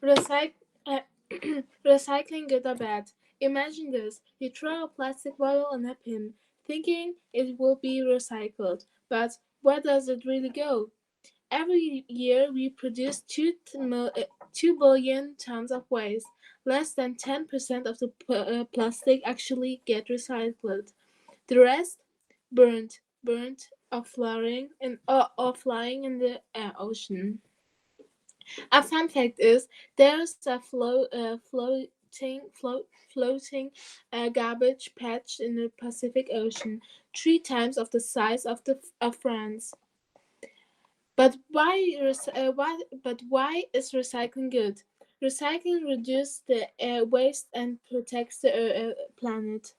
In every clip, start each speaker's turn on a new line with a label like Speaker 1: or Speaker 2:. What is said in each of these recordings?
Speaker 1: Recyc- uh, Recycling good or bad. Imagine this. You throw a plastic bottle in a bin, thinking it will be recycled. But where does it really go? Every year we produce 2 billion tons of waste. Less than 10% of the plastic actually get recycled. The rest burnt or flying in the ocean. A fun fact is there's a floating garbage patch in the Pacific Ocean, 3 times of the size of France. But why is recycling good? Recycling reduces the waste and protects the planet.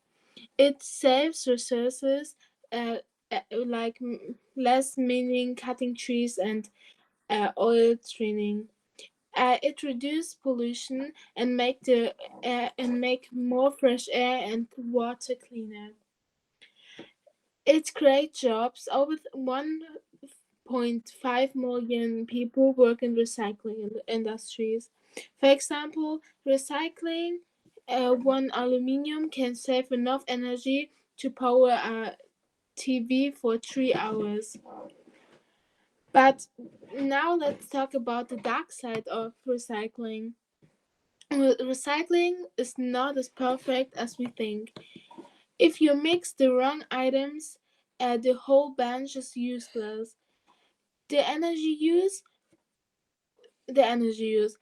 Speaker 1: It saves resources, uh, like less meaning cutting trees and oil drilling. It reduces pollution and make more fresh air and water cleaner. It creates jobs. Over 1.5 million people work in recycling industries. For example, recycling one aluminium can save enough energy to power a TV for 3 hours. But now let's talk about the dark side of recycling. Recycling is not as perfect as we think. If you mix the wrong items, the whole batch is useless. The energy use, the energy use.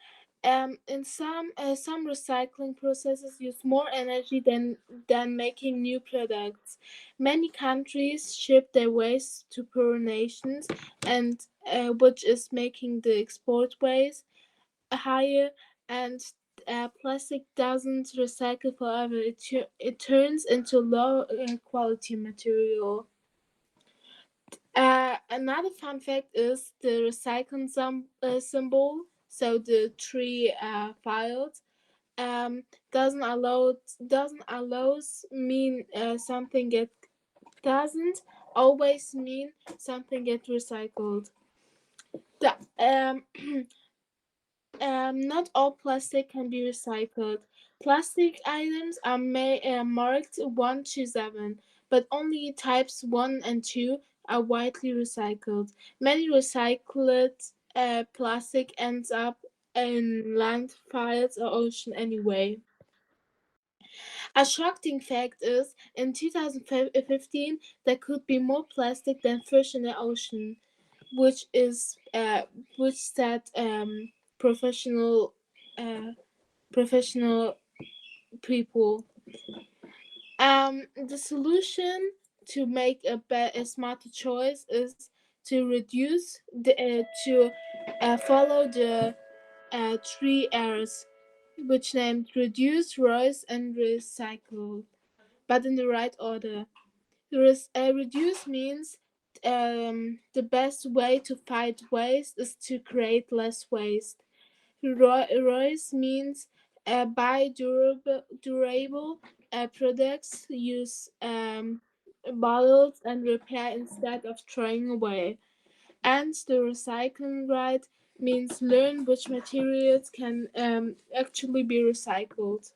Speaker 1: In some recycling processes use more energy than making new products. Many countries ship their waste to poor nations, and which is making the export waste higher, and plastic doesn't recycle forever. It turns into low quality material. Another fun fact is the recycling symbol. So the three files um, doesn't allows mean something doesn't always mean something get recycled. The, not all plastic can be recycled. Plastic items are marked 1 to 7, but only types 1 and 2 are widely recycled. Many recycled plastic ends up in landfills or ocean anyway. A shocking fact is, in 2015, there could be more plastic than fish in the ocean, which is which said professional uh, professional people. The solution to make a smarter choice is to follow the 3 R's, which named reduce, reuse, and recycle, but in the right order. Reduce means the best way to fight waste is to create less waste. Reuse means buy durable products, use bottles, and repair instead of throwing away. And the recycling right means learn which materials can actually be recycled.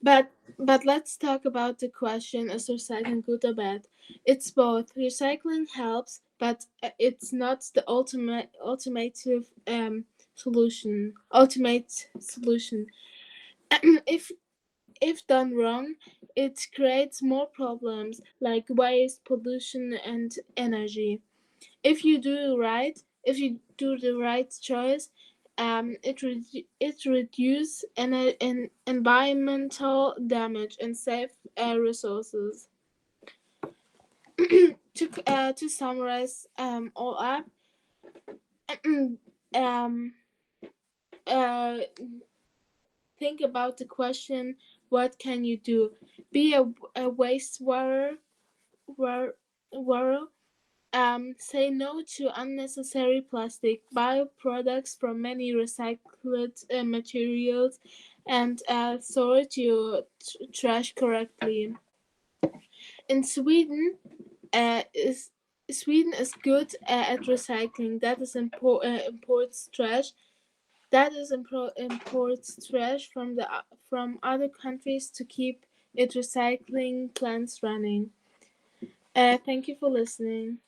Speaker 1: But let's talk about the question: is recycling good or bad? It's both. Recycling helps, but it's not the ultimate solution. if done wrong, it creates more problems like waste, pollution, and energy. If you do the right choice, it reduce environmental damage and save resources. To summarize all up, um, uh, think about the question: what can you do? Be a wastewater water. Say no to unnecessary plastic. Buy products from many recycled materials, and sort your trash correctly. In Sweden is good at recycling. That is imports trash. That is imports trash from other countries to keep its recycling plants running. Thank you for listening.